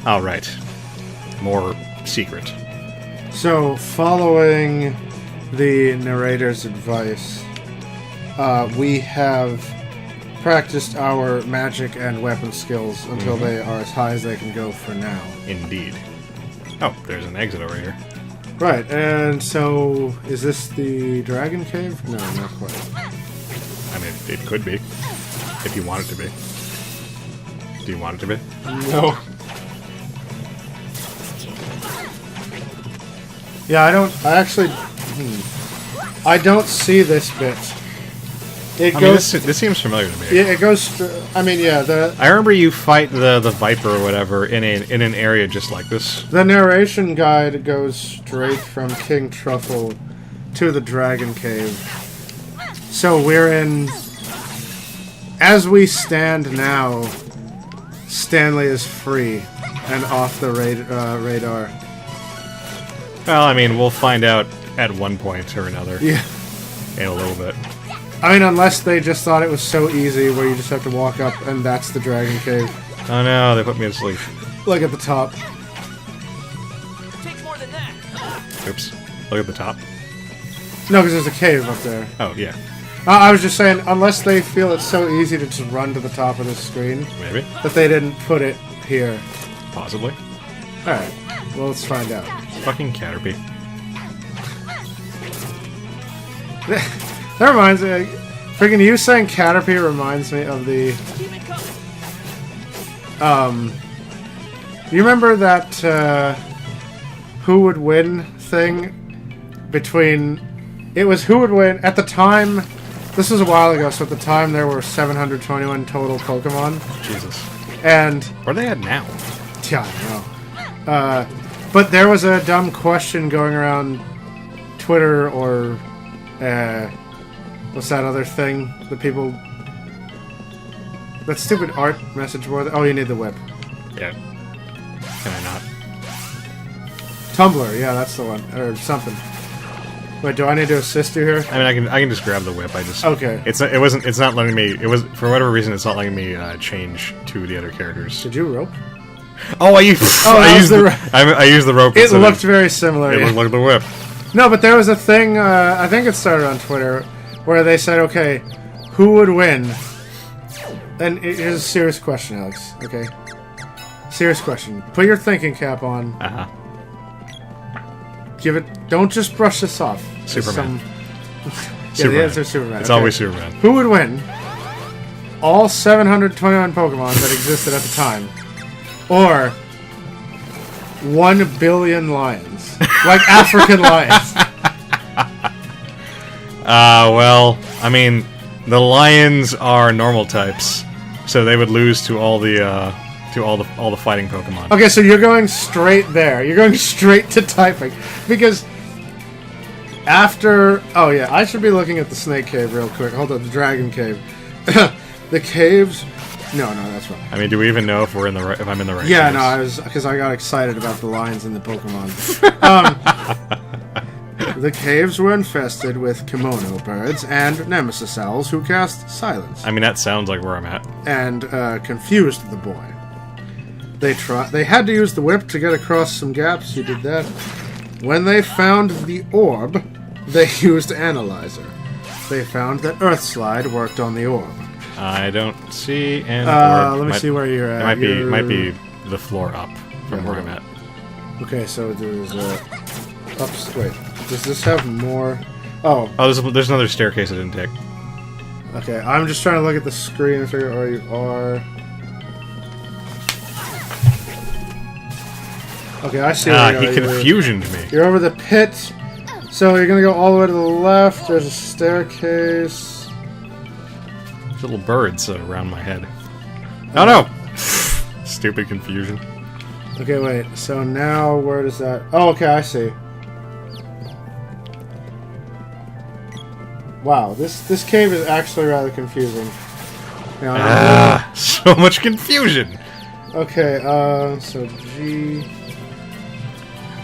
Oh, right. More secret. So, following the narrator's advice, we have practiced our magic and weapon skills until they are as high as they can go for now. Indeed. Oh, there's an exit over here. Right, and so, is this the Dragon Cave? No, not quite. I mean, it could be. If you want it to be. Do you want it to be? No. Yeah, I don't see this bit. It I goes. mean, this seems familiar to me. Yeah, it goes. I mean, yeah. I remember you fight the Viper or whatever in an area just like this. The narration guide goes straight from King Truffle to the Dragon Cave. So we're in. As we stand now, Stanley is free and off the radar. Well, I mean, we'll find out at one point or another. Yeah. In a little bit. I mean, unless they just thought it was so easy where you just have to walk up and that's the Dragon Cave. Oh no, they put me to sleep. Look at the top. Takes more than that. Oops. Look at the top. No, because there's a cave up there. Oh, yeah. I was just saying, unless they feel it's so easy to just run to the top of the screen, Maybe. that they didn't put it here. Possibly. Alright, well, let's find out. Fucking Caterpie. That reminds me, freaking you saying Caterpie reminds me of the, Keep it coming. you remember that, who would win thing between, it was who would win, at the time, this was a while ago, so at the time there were 721 total Pokemon, Jesus. and, Where are they at now? yeah, I know, but there was a dumb question going around Twitter or, what's that other thing that people... That stupid art message board... Oh, you need the whip. Yeah. Can I not? Tumblr, yeah, that's the one. Or something. Wait, do I need to assist you here? I mean, I can just grab the whip. I just Okay. It's not letting me. It was for whatever reason. It's not letting me change to the other characters. Did you rope? Oh, I used. Oh, that was I used the rope. It instead looked of- very similar. It yeah. looked like the whip. No, but there was a thing, I think it started on Twitter, where they said, okay, who would win? And here's a serious question, Alex, okay? Serious question. Put your thinking cap on. Uh huh. Give it... Don't just brush this off. There's Superman. Yeah, the Superman. answer is Superman. It's okay. always Superman. Who would win? All 729 Pokemon that existed at the time. Or 1 billion lions. Like African lions. Well, I mean, the lions are normal types, so they would lose to all the fighting Pokemon. Okay, so you're going straight there. You're going straight to typing. Because after... Oh, yeah, I should be looking at the Snake Cave real quick. Hold on, the Dragon Cave. The caves... No, that's wrong. I mean, do we even know if we're in the right? If I'm in the right? Yeah, place? no, I was... Because I got excited about the lions and the Pokemon. The caves were infested with kimono birds and nemesis owls who cast silence. I mean, that sounds like where I'm at. And confused the boy. They had to use the whip to get across some gaps. You did that. When they found the orb, they used Analyzer. They found that Earthslide worked on the orb. I don't see an orb. Let me see where you're at. It might be the floor up from where I'm at. Okay, so there's wait, does this have more? Oh, there's another staircase I didn't take. okay. I'm just trying to look at the screen and figure out where you are. Okay, I see. Where you He are. confusioned me. You're over the pit. So you're gonna go all the way to the left. There's a staircase. There's little birds around my head. Oh no! Stupid confusion. Okay, wait. So now where does that? Oh, okay. I see. Wow, this cave is actually rather confusing. So much confusion. Okay, so G.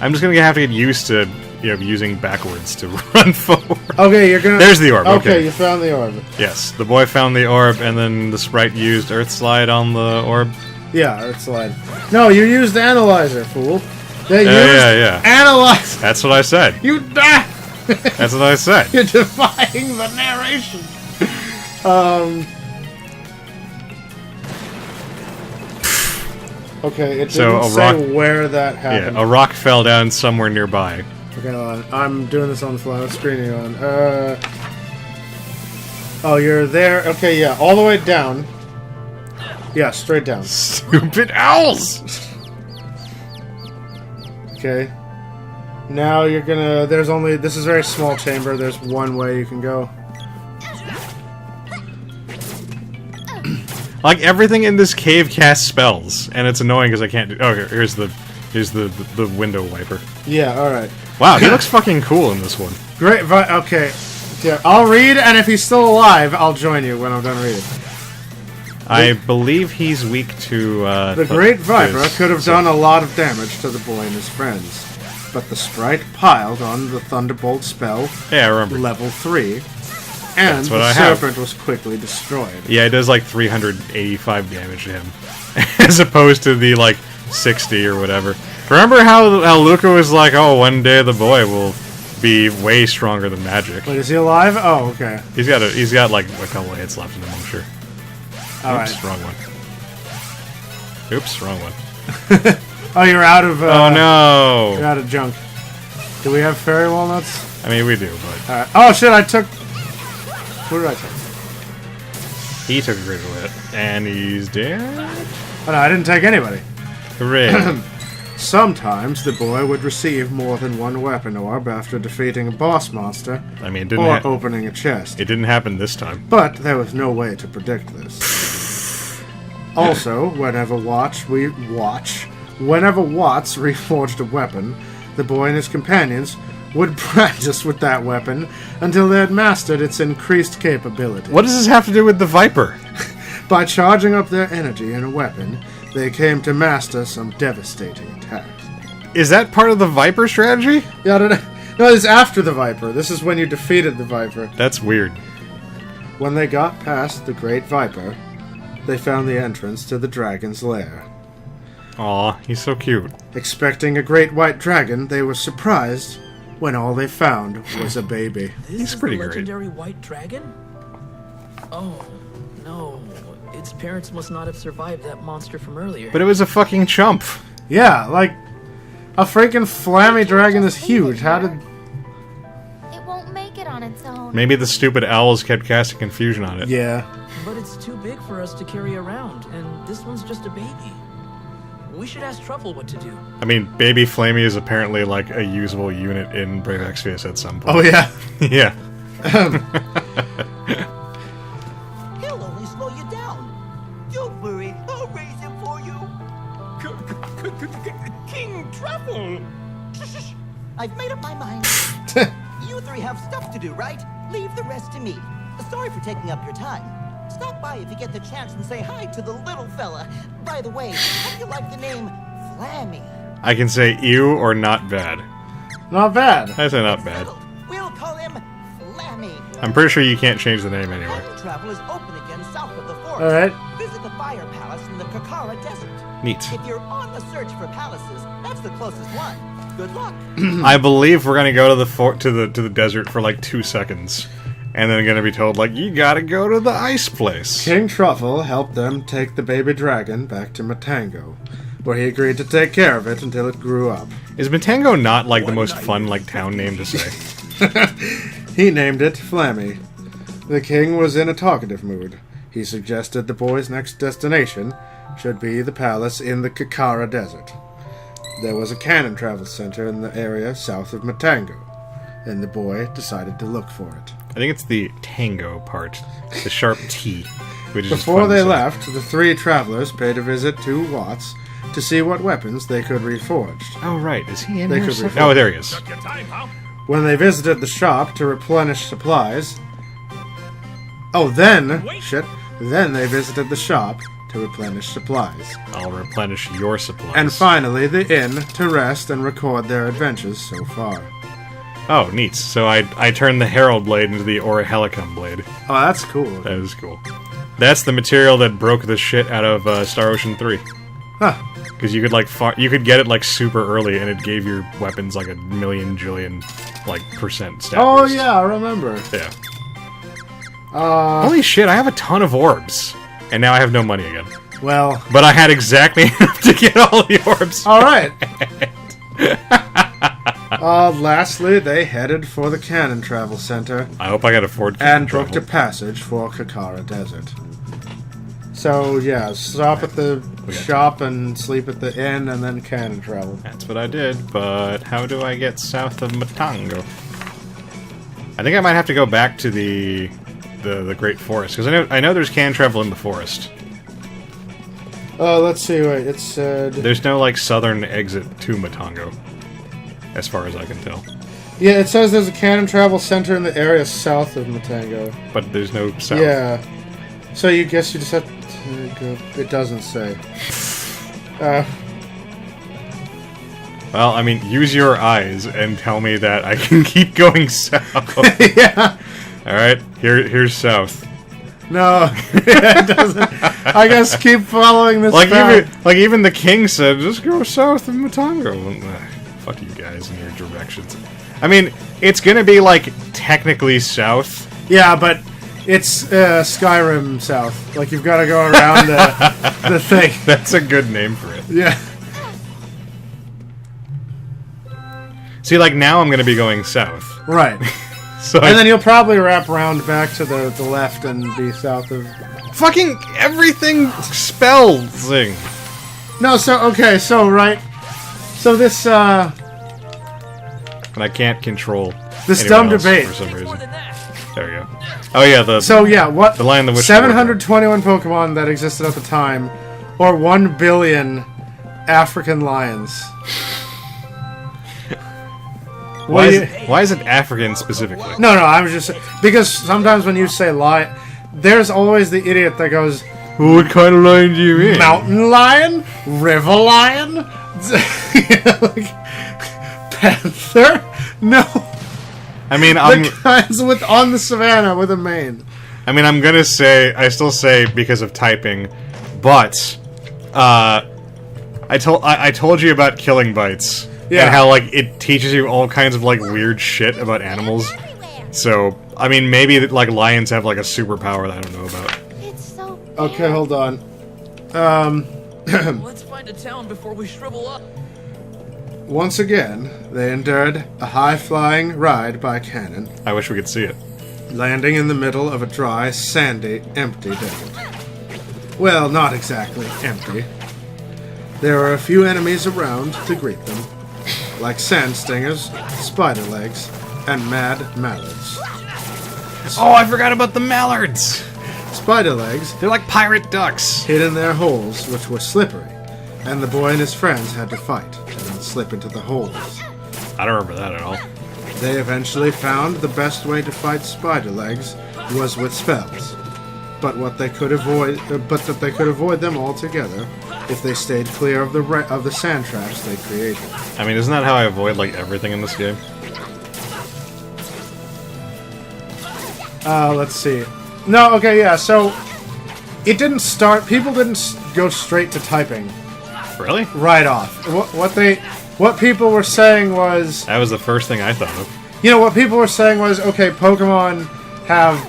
I'm just gonna have to get used to using backwards to run forward. Okay, you're gonna. There's the orb. Okay, you found the orb. Yes, the boy found the orb, and then the sprite used Earth Slide on the orb. Yeah, it's slide. No, you used analyzer, fool. They used yeah. analyzer. That's what I said. You die. That's what I said. You're defying the narration. Okay, it So didn't a rock- say where that happened. Yeah, a rock fell down somewhere nearby. Okay, hold on. I'm doing this on the fly. What screen are you on? Oh, you're there. Okay, yeah, all the way down. Yeah, straight down. Stupid owls! Okay. Now you're gonna... There's only... This is a very small chamber. There's one way you can go. Like, everything in this cave casts spells, and it's annoying because I can't do... Oh, here's the window wiper. Yeah, alright. Wow, he looks fucking cool in this one. Great... Okay. Yeah, I'll read, and if he's still alive, I'll join you when I'm done reading. I believe he's weak to, The Great Viper his- could have done a lot of damage to the boy and his friends, but the sprite piled on the Thunderbolt spell, Yeah, I remember. level 3, and That's what the I have. serpent was quickly destroyed. Yeah, it does like 385 damage to him. As opposed to the, like, 60 or whatever. Remember how Luca was like, oh, one day the boy will be way stronger than magic. Wait, is he alive? Oh, okay. He's got like a couple of hits left in him, I'm sure. Alright. Oops, wrong one. Oops, wrong one. Oh, you're out of, Oh no! You're out of junk. Do we have fairy walnuts? I mean, we do, but Alright. Oh, shit, I took... What did I take? he took a critical hit, and he's dead. Oh, no, I didn't take anybody. Hooray! Sometimes the boy would receive more than one weapon orb after defeating a boss monster I mean, it or didn't. opening a chest. It didn't happen this time. But there was no way to predict this. Also, whenever Watts reforged a weapon, the boy and his companions would practice with that weapon until they had mastered its increased capability. What does this have to do with the Viper? By charging up their energy in a weapon, they came to master some devastating attacks. Is that part of the Viper strategy? Yeah, no, this is after the Viper. This is when you defeated the Viper. That's weird. When they got past the Great Viper, they found the entrance to the dragon's lair. Aw, he's so cute. Expecting a great white dragon, they were surprised when all they found was a baby. He's pretty the great. legendary white dragon? Oh, no. Its parents must not have survived that monster from earlier. But it was a fucking chump. Yeah, like, a freaking flammy dragon is huge. How did... It won't make it on its own. Maybe the stupid owls kept casting confusion on it. Yeah. But it's too big for us to carry around, and this one's just a baby. We should ask Truffle what to do. I mean, Baby Flamey is apparently like a usable unit in Brave Exvius at some point. Oh, yeah. Yeah. He'll only slow you down. Don't worry, I'll raise him for you. King Truffle! Shh. I've made up my mind. You three have stuff to do, right? Leave the rest to me. Sorry for taking up your time. Stop by if you get the chance and say hi to the little fella. By the way, how do you like the name Flammy? I can say ew or not bad. Not bad. I say not bad. Settled. We'll call him Flammy. I'm pretty sure you can't change the name anyway. Land travel is open again south of the forest. Alright. Visit the Fire Palace in the Kakara Desert. Neat. If you're on the search for palaces, that's the closest one. Good luck. I believe we're gonna go to the to the desert for like 2 seconds, and then gonna be told like you gotta go to the ice place. King Truffle helped them take the baby dragon back to Matango, where he agreed to take care of it until it grew up. Is Matango not like the most fun like town name to say? He named it Flammy. The king was in a talkative mood. He suggested the boy's next destination should be the palace in the Kakara Desert. There was a cannon travel center in the area south of Matango, and the boy decided to look for it. I think it's the tango part, the sharp T. Which is Before fun to they say. left, the three travelers paid a visit to Watts to see what weapons they could reforge. Oh right, is he in They here? could somewhere? reform. Oh, there he is. When they visited the shop to replenish supplies... Then they visited the shop to replenish supplies. I'll replenish your supplies. And finally, the inn to rest and record their adventures so far. Oh, neat. So I turned the Herald blade into the Orahelicum blade. Oh, that's cool. That is cool. That's the material that broke the shit out of Star Ocean 3. Huh. Because you could like you could get it like super early, and it gave your weapons like a million jillion like percent stat Oh boost. yeah, I remember. Yeah. Holy shit! I have a ton of orbs, and now I have no money again. Well, But I had exactly enough to get all the orbs. all right. Lastly, they headed for the Cannon Travel Center I hope I got afford and travel. booked a passage for Kakara Desert. So yeah, stop at the shop and sleep at the inn, and then Cannon Travel. That's what I did, but how do I get south of Matango? I think I might have to go back to the Great Forest, because I know there's can travel in the forest. Let's see, wait, it said... There's no, like, southern exit to Matango, as far as I can tell. Yeah, it says there's a Cannon Travel Center in the area south of Matango. But there's no south. Yeah. So you guess you just have to go... It doesn't say. Well, I mean, use your eyes and tell me that I can keep going south. Yeah. Alright, here's south. No, it doesn't. I guess keep following this path. Even the king said, just go south of Matango. Fuck you guys and your directions. I mean, it's gonna be, like, technically south. Yeah, but it's Skyrim south. Like, you've got to go around the thing. That's a good name for it. Yeah. See, like, now I'm gonna be going south. Right. So And then you'll probably wrap around back to the left and be south of... fucking everything spelling. No, so, okay, so, right. So this, And I can't control This anyone dumb else debate. for some reason. There we go. Oh yeah, So, yeah, what... The Lion, the Witch, 721 Pokemon that existed at the time, or 1 billion African lions. Why is it African specifically? No, I was just... Because sometimes when you say lion, there's always the idiot that goes... What kind of lion do you mean? Mountain lion? River lion? Like, panther? No. I mean, The kinds with on the savannah with a mane. I mean, I'm gonna say, I still say because of typing, but I told you about killing bites. Yeah. And how, like, it teaches you all kinds of, like, weird shit about animals. So, I mean, maybe, like, lions have, like, a superpower that I don't know about. It's so big. Okay, hold on. Let's find a town before we shrivel up. Once again, they endured a high-flying ride by cannon, I wish we could see it. landing in the middle of a dry, sandy, empty desert. Well, not exactly empty. There were a few enemies around to greet them, like sand stingers, spider legs, and mad mallards. Oh, I forgot about the mallards! Spider legs They're like pirate ducks. hid in their holes, which were slippery, and the boy and his friends had to fight and then slip into the holes. I don't remember that at all. They eventually found the best way to fight spider legs was with spells, but that they could avoid them altogether if they stayed clear of the sand traps they created. I mean, isn't that how I avoid, like, everything in this game? Let's see. No, okay, yeah. So it didn't start. People didn't go straight to typing Really? right off. What people were saying was, That was the first thing I thought of. what people were saying was, okay, Pokemon have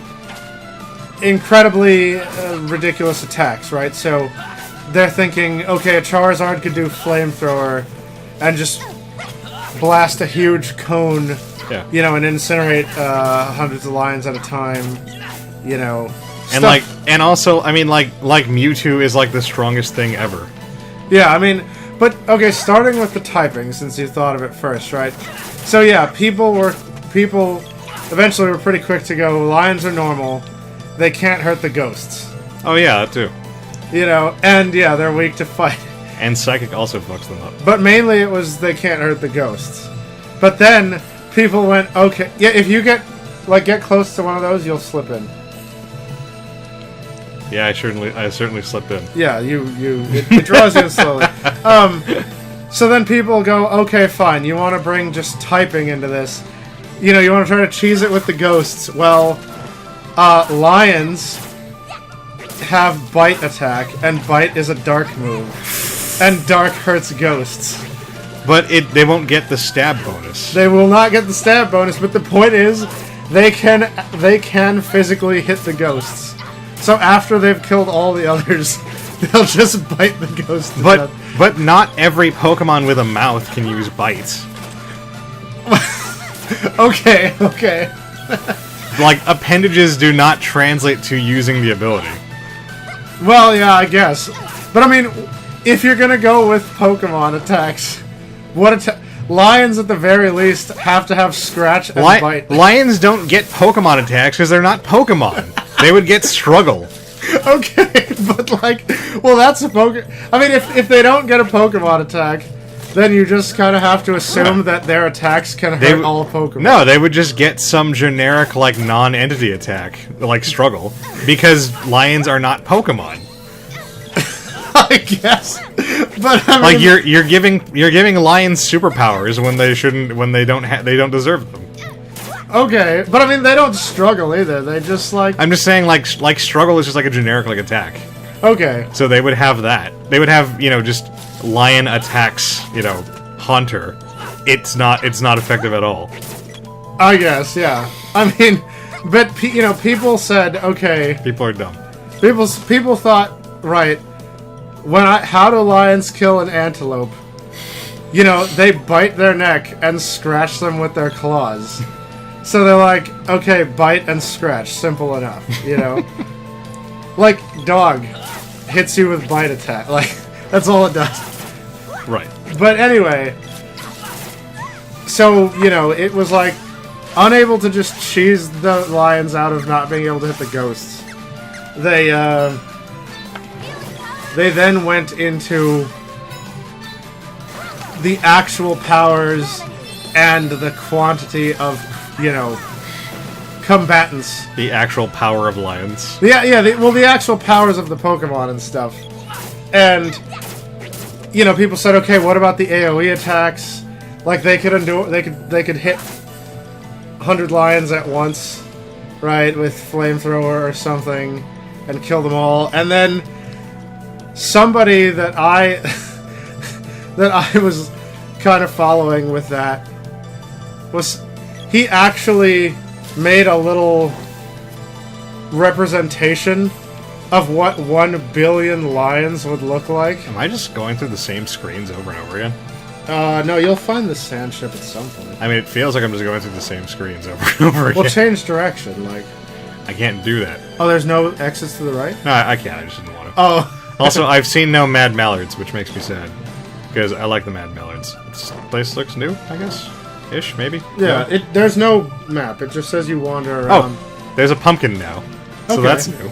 incredibly ridiculous attacks, right? So they're thinking, okay, a Charizard could do Flamethrower and just blast a huge cone, Yeah. and incinerate hundreds of lions at a time, And like, and also, I mean, like Mewtwo is like the strongest thing ever. Yeah, I mean, but okay, starting with the typing, since you thought of it first, right? So yeah, people eventually were pretty quick to go, lions are normal, they can't hurt the ghosts. Oh yeah, that too. And yeah, they're weak to fight. And Psychic also fucks them up. But mainly it was they can't hurt the ghosts. But then people went, okay, yeah, if you get close to one of those, you'll slip in. Yeah, I certainly slipped in. Yeah, it draws you in slowly. So then people go, okay, fine, you want to bring just typing into this. You want to try to cheese it with the ghosts. Well, lions have bite attack, and bite is a dark move. and dark hurts ghosts. But they won't get the stab bonus. They will not get the stab bonus, but the point is, they can physically hit the ghosts. So after they've killed all the others, they'll just bite the ghost to death. But not every Pokemon with a mouth can use bites. Okay. Like, appendages do not translate to using the ability. Well, yeah, I guess. But I mean, if you're gonna go with Pokemon attacks, lions at the very least have to have scratch and bite. Lions don't get Pokemon attacks because they're not Pokemon. They would get struggle. Okay, but like, well, that's a I mean, if they don't get a Pokemon attack, then you just kind of have to assume that their attacks can hurt all Pokemon. No, they would just get some generic, like, non-entity attack, like struggle, because lions are not Pokemon. I guess, but I mean, Like, you're giving lions superpowers when they shouldn't, when they don't deserve them. okay, but I mean, they don't struggle either. They just like. I'm just saying, like struggle is just like a generic, like, attack. Okay. So they would have that. They would have, just lion attacks, Haunter. It's not effective at all. I guess, yeah. I mean, but people said, okay. People are dumb. People thought, right? How do lions kill an antelope? They bite their neck and scratch them with their claws. So they're like, okay, bite and scratch, simple enough, Like, dog hits you with bite attack. Like, that's all it does. Right. But anyway, so, it was like, unable to just cheese the lions out of not being able to hit the ghosts. They then went into the actual powers and the quantity of, combatants. The actual power of lions. The actual powers of the Pokemon and stuff. And, people said, okay, what about the AoE attacks? Like, they could hit 100 lions at once, right, with Flamethrower or something, and kill them all. And then somebody that I was kind of following with that he actually made a little representation of what 1 billion lions would look like. Am I just going through the same screens over and over again? No, you'll find the sand ship at some point. I mean, it feels like I'm just going through the same screens over and over again. Well, change direction, like. I can't do that. Oh, there's no exits to the right? No, I can't. I just didn't want to. Oh. Also, I've seen no Mad Mallards, which makes me sad. Because I like the Mad Mallards. This place looks new, I guess? Ish, maybe? Yeah, no? There's no map. It just says you wander around. Oh, there's a pumpkin now. So Okay. that's new.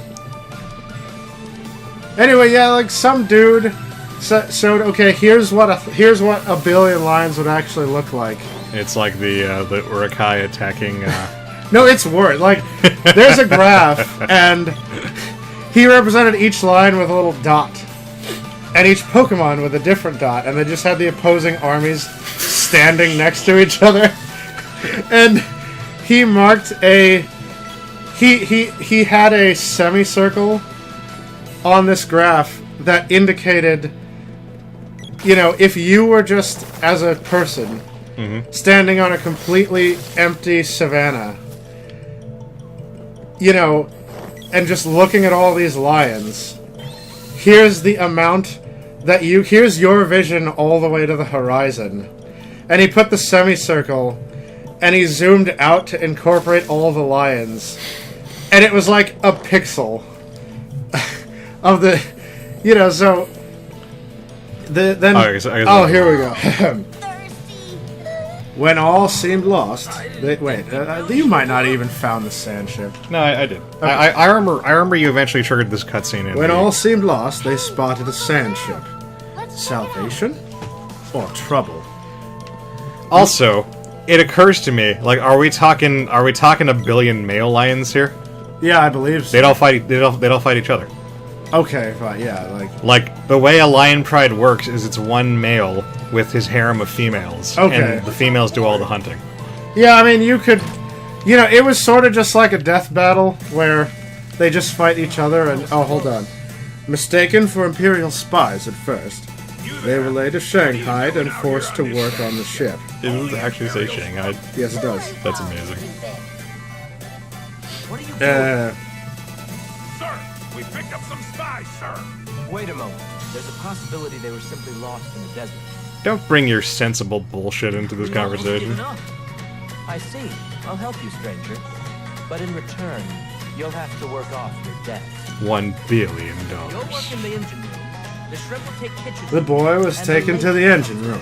Anyway, yeah, like some dude showed, okay, here's what a billion lions would actually look like. It's like the Urukai attacking... No, it's worse. Like, there's a graph, and he represented each line with a little dot. And each Pokemon with a different dot, and they just had the opposing armies standing next to each other. And he marked a... He had a semicircle on this graph that indicated, if you were just, as a person, standing on a completely empty savanna, and just looking at all these lions, here's the amount that here's your vision all the way to the horizon. And he put the semicircle, and he zoomed out to incorporate all the lions. And it was like a pixel of the, so... Then, here we go. When all seemed lost... you might not even found the sand ship. No, I did. Okay. I remember you eventually triggered this cutscene. When all seemed lost, they spotted a sand ship. Salvation? Or trouble? Also, it occurs to me, like, are we talking a billion male lions here? Yeah, I believe so. They'd all fight each other. Okay, fine, yeah, like the way a lion pride works is it's one male with his harem of females. Okay. And the females do all the hunting. Yeah, I mean, you could... it was sort of just like a death battle, where they just fight each other and... Oh, hold on. Mistaken for Imperial spies at first, They were later shanghaied and forced to work on the ship. It does actually say Shanghai. Yes, it does. That's amazing. What are you doing? Sir, we picked up some spies, sir. Wait a moment. There's a possibility they were simply lost in the desert. Don't bring your sensible bullshit into this conversation. I see. I'll help you, stranger. But in return, you'll have to work off your debt. $1 billion. You'll work in the engine room. The shrimp will take kitchen. The boy was and taken to the lady- engine room,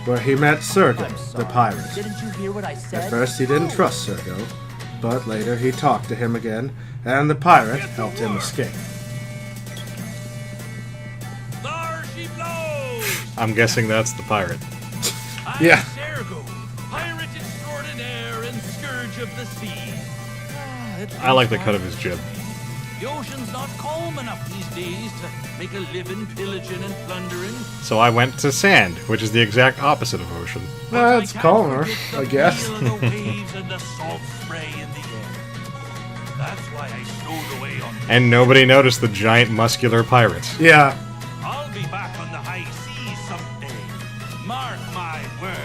where he met Sergo, I'm the sorry. pirate. Didn't you hear what I said? At first he didn't trust Sergo, but later he talked to him again, and the pirate helped him escape. There she blows. I'm guessing that's the pirate. I'm Yeah. Sergo, pirate extraordinaire and scourge of the sea. I like the cut of his jib. The ocean's not calm enough these days to make a living pillaging and plundering. So I went to sand, which is the exact opposite of ocean. That's I can't calmer, forget the I guess. feel of the waves and the salt spray in the air. That's why I stowed away on. And nobody noticed the giant muscular pirate. Yeah, I'll be back on the high seas someday. Mark my words.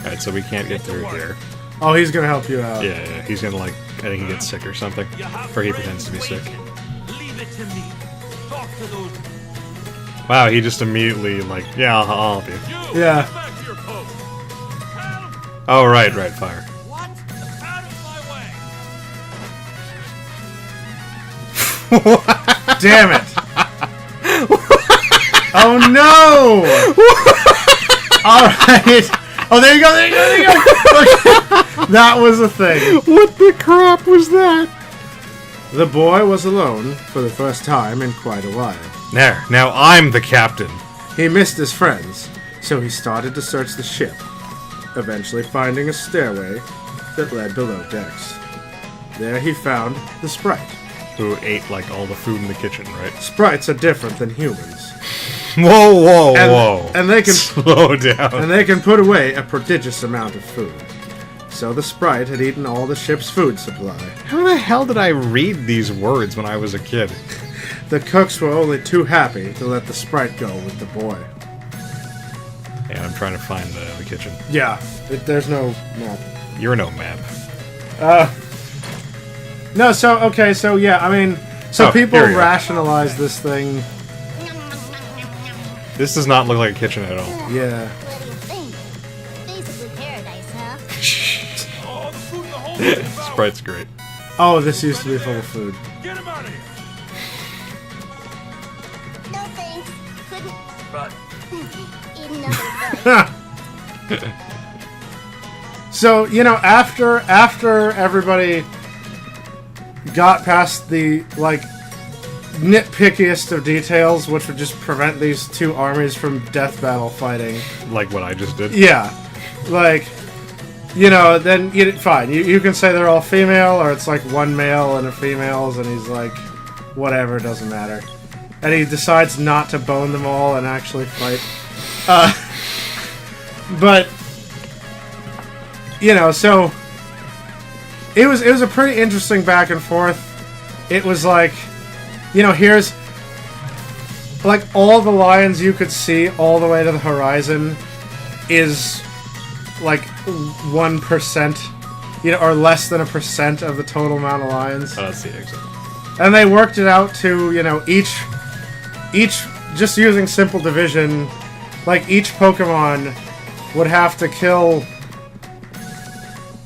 Alright, so we can't get through here. oh, he's gonna help you out. Yeah, he's gonna like, I think he gets sick or something. You have Or he friends pretends to be sick. waiting. Leave it to me. Talk to those. Wow, he just immediately like, yeah, I'll help you. You, Yeah. get back to your post. Help! Oh, right, fire. What? Out of my way. Damn it! Oh no! Alright. Oh, there you go, there you go, there you go! Okay. That was a thing. What the crap was that? The boy was alone for the first time in quite a while. There, now I'm the captain. He missed his friends, so he started to search the ship, eventually finding a stairway that led below decks. There he found the Sprite. Who ate like all the food in the kitchen, right? Sprites are different than humans, Whoa, whoa, And- whoa. and they can- slow down. and they can put away a prodigious amount of food. So the Sprite had eaten all the ship's food supply. How the hell did I read these words when I was a kid? The cooks were only too happy to let the Sprite go with the boy. And I'm trying to find the kitchen. Yeah, there's no map. You're no map. No, so, okay, so yeah, I mean, so Oh, people here we go. rationalize this thing, This does not look like a kitchen at all. yeah. What do you think? Basically paradise, huh? Oh, the food in the hole is about. Sprite's great. Oh, this used to be full of food. Get him out of here. No thanks. Couldn't But eat another bite. So, you know, after everybody got past the, like, nitpickiest of details, which would just prevent these two armies from death battle fighting. Like what I just did. Yeah. Like, you know, then, fine. You can say they're all female, or it's like one male and a females, and he's like, whatever, doesn't matter. And he decides not to bone them all and actually fight. But, you know, so it was a pretty interesting back and forth. It was like, you know, here's like all the lions you could see all the way to the horizon is like 1%, you know, or less than 1% of the total amount of lions. Oh, that's the exit. And they worked it out to, you know, each just using simple division, like each Pokemon would have to kill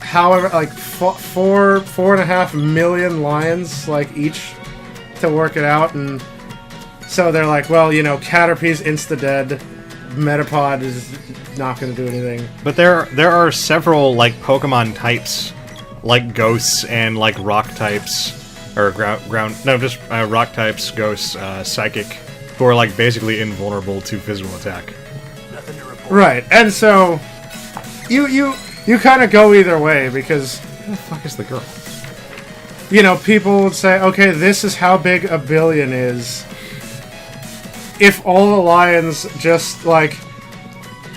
however, like 4.5 million lions, like each, to work it out. And so they're like, well, you know, Caterpie's insta-dead, Metapod is not going to do anything. But there are several like Pokemon types, like ghosts and like rock types, or rock types, ghosts, psychic, who are like basically invulnerable to physical attack. nothing to report. Right, and so you kind of go either way, because, Who the fuck is the girl? you know, people would say, okay, this is how big a billion is. If all the lions just, like,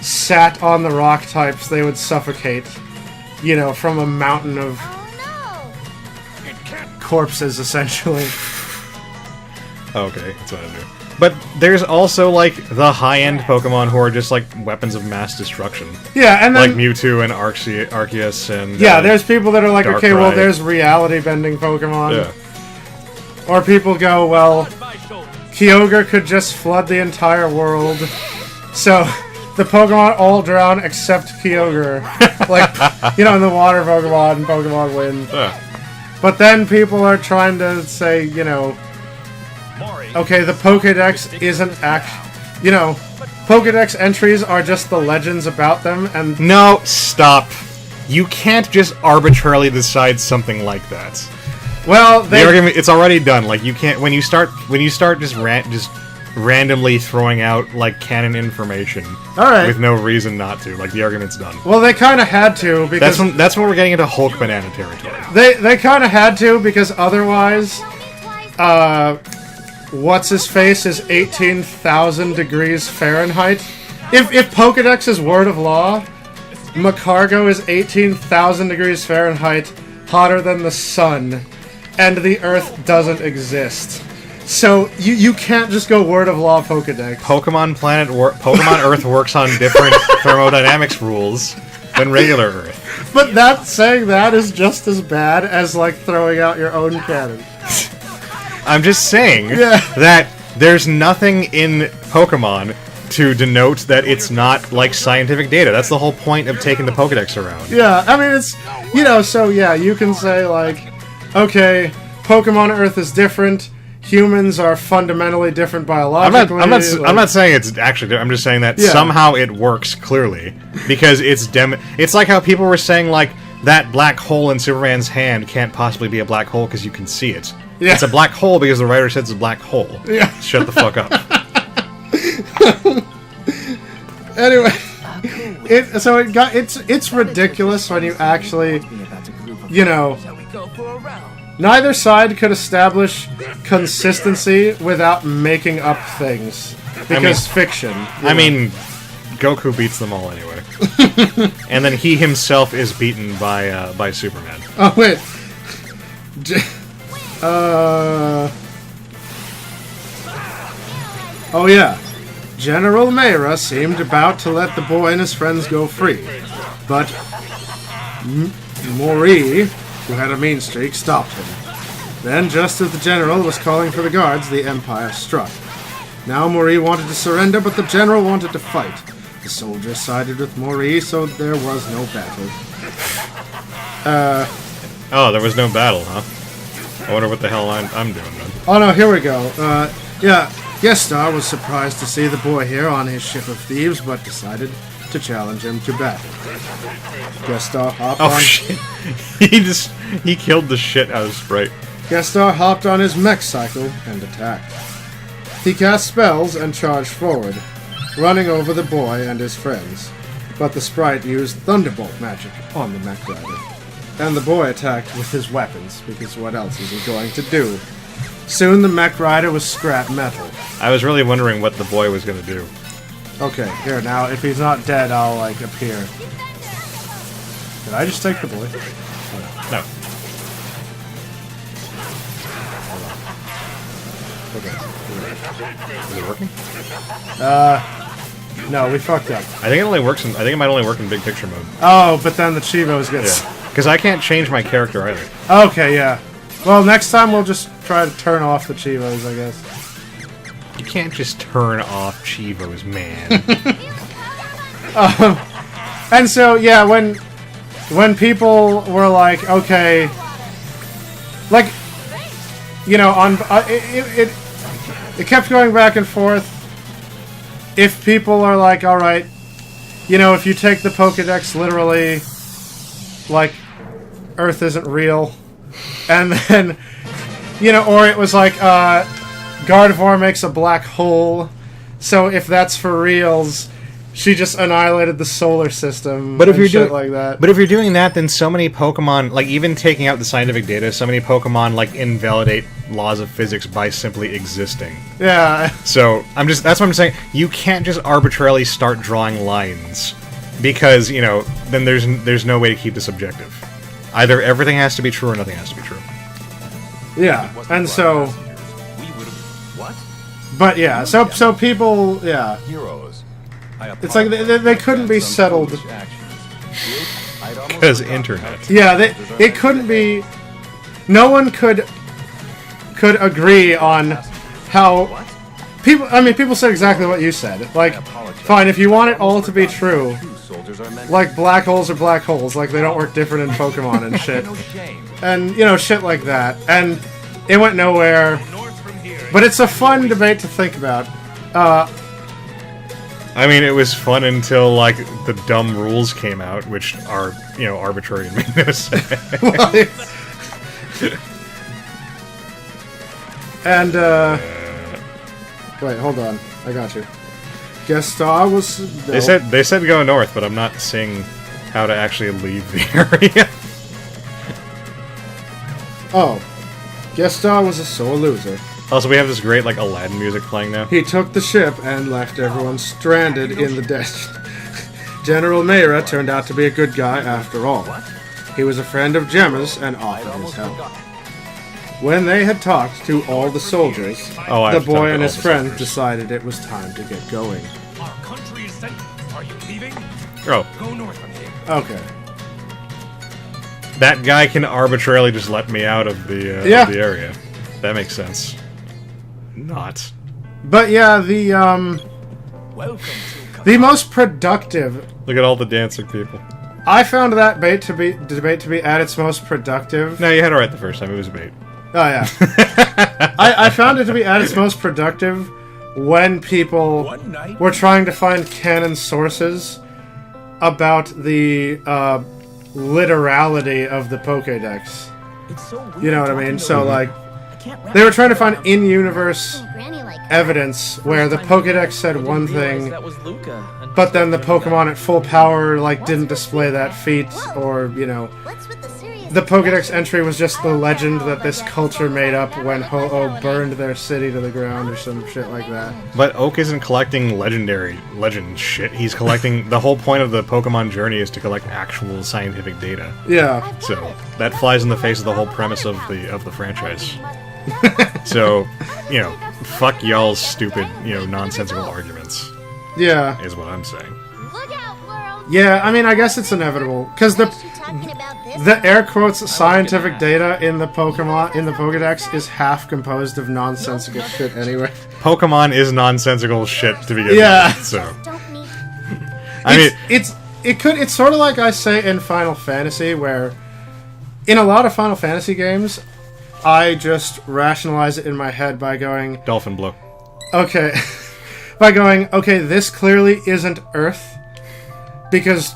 sat on the rock types, they would suffocate, you know, from a mountain of Oh corpses, essentially. Okay, that's what I do. But there's also, like, the high-end Pokemon who are just, like, weapons of mass destruction. Yeah, and then... Like Mewtwo and Arceus and... Yeah, there's people that are like, okay, well, Darkrai. there's reality-bending Pokemon. Yeah. Or people go, well, Kyogre could just flood the entire world. So, the Pokemon all drown except Kyogre. Like, you know, in the water Pokemon and Pokemon win. Yeah. But then people are trying to say, you know, okay, the Pokédex isn't you know, Pokédex entries are just the legends about them, and... No, stop. You can't just arbitrarily decide something like that. Well, The argument, it's already done. Like, you can't... When you start just randomly throwing out, like, canon information Alright. with no reason not to, like, the argument's done. Well, they kind of had to, because... That's when we're getting into Hulk banana territory. They kind of had to, because otherwise, what's-his-face is 18,000 degrees Fahrenheit. If Pokedex is word of law, Macargo is 18,000 degrees Fahrenheit, hotter than the sun, and the Earth doesn't exist. So, you can't just go word of law Pokedex. Pokemon Earth works on different thermodynamics rules than regular Earth. But saying that is just as bad as, like, throwing out your own canon. I'm just saying Yeah. that there's nothing in Pokemon to denote that it's not, like, scientific data. That's the whole point of taking the Pokedex around. Yeah, I mean, it's, you know, so yeah, you can say, like, okay, Pokemon Earth is different, humans are fundamentally different biologically. I'm not saying it's actually. I'm just saying that Yeah. somehow it works clearly because it's like how people were saying like that black hole in Superman's hand can't possibly be a black hole because you can see it. Yeah. It's a black hole because the writer said it's a black hole. Yeah. Shut the fuck up. Anyway, it's ridiculous when you actually, you know, Shall we go for a round? neither side could establish consistency without making up things because fiction. I mean, Goku beats them all anyway, and then he himself is beaten by Superman. Oh wait. Oh yeah. General Mayra seemed about to let the boy and his friends go free, but Mori, who had a mean streak, stopped him. Then, just as the general was calling for the guards, the Empire struck. Now Mori wanted to surrender, but the general wanted to fight. The soldiers sided with Mori, so there was no battle. Oh, there was no battle, huh? I wonder what the hell I'm doing then. Oh no, here we go. Yeah, Gestar was surprised to see the boy here on his ship of thieves, but decided to challenge him to battle. Gestar hopped Oh on. shit! He killed the shit out of Sprite. Gestar hopped on his mech cycle and attacked. He cast spells and charged forward, running over the boy and his friends. But the sprite used Thunderbolt magic on the mech rider. And the boy attacked with his weapons, because what else is he going to do? Soon the mech rider was scrap metal. I was really wondering what the boy was gonna do. Okay, here, now, if he's not dead, I'll, like, appear. Did I just take the boy? No. Okay. Is it working? No, we fucked up. I think it only works in. I think it might only work in big picture mode. Oh, but then the Chivos gets... Yeah. Because I can't change my character either. Okay, yeah. Well, next time we'll just try to turn off the Chivos, I guess. You can't just turn off Chivos, man. And so, yeah, when people were like, okay, like, you know, on it kept going back and forth. If people are like, all right, you know, if you take the Pokédex literally, like, Earth isn't real, and then, you know, or it was like, Gardevoir makes a black hole, so if that's for reals, she just annihilated the solar system. But if and you're shit doing like that. But if you're doing that, then so many Pokemon, like even taking out the scientific data, so many Pokemon like invalidate laws of physics by simply existing. Yeah. So that's what I'm saying. You can't just arbitrarily start drawing lines because then there's no way to keep this objective. Either everything has to be true or nothing has to be true. Yeah, and so... We would have... But yeah, so people, yeah. Heroes. It's like they couldn't be settled. Because internet. Yeah, it couldn't be. No one could agree on how people. I mean, people said exactly what you said. Like, fine, if you want it all to be true, like black holes are black holes, like they don't work different in Pokemon and shit, and you know, shit like that. And it went nowhere. But it's a fun debate to think about. I mean, it was fun until, like, the dumb rules came out, which are, you know, arbitrary and make no sense. And, wait, hold on. I got you. Gestar was... No. They said go north, but I'm not seeing how to actually leave the area. Oh. Gestar was a sore loser. Also, we have this great, like, Aladdin music playing now. He took the ship and left everyone stranded in the desert. General Mayra turned out to be a good guy after all. He was a friend of Gemma's and offered his help. When they had talked to all the soldiers, the boy and his friend decided it was time to get going. Our country is sent. Are you leaving? Oh. Go north from here. Okay. That guy can arbitrarily just let me out of the area. That makes sense. Not. But yeah, the most productive. Look at all the dancing people. I found that debate to be at its most productive. No, you had it right the first time. It was a bait. Oh yeah. I found it to be at its most productive when people were trying to find canon sources about the literality of the Pokédex. You know what I mean? So like, they were trying to find in-universe evidence where the Pokédex said one thing, but then the Pokemon at full power like didn't display that feat, or you know, the Pokédex entry was just the legend that this culture made up when Ho-Oh burned their city to the ground or some shit like that. But Oak isn't collecting legend shit. He's collecting the whole point of the Pokemon journey is to collect actual scientific data. Yeah. So that flies in the face of the whole premise of the franchise. So, you know, fuck y'all's stupid, you know, nonsensical arguments. Yeah. Is what I'm saying. Look out, world. Yeah, I mean, I guess it's inevitable because the air quotes scientific data in the Pokédex is half composed of nonsensical shit anyway. Pokemon is nonsensical shit to begin with. So it's sort of like I say in Final Fantasy, where in a lot of Final Fantasy games, I just rationalize it in my head by going Dolphin Blow. Okay. By going, okay, this clearly isn't Earth because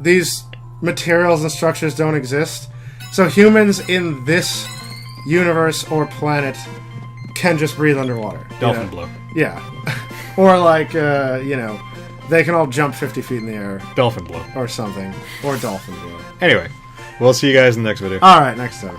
these materials and structures don't exist. So humans in this universe or planet can just breathe underwater. Dolphin Blow. Yeah. Or like, you know, they can all jump 50 feet in the air. Dolphin Blow. Or something. Or Dolphin Blow. Anyway, we'll see you guys in the next video. Alright, next time.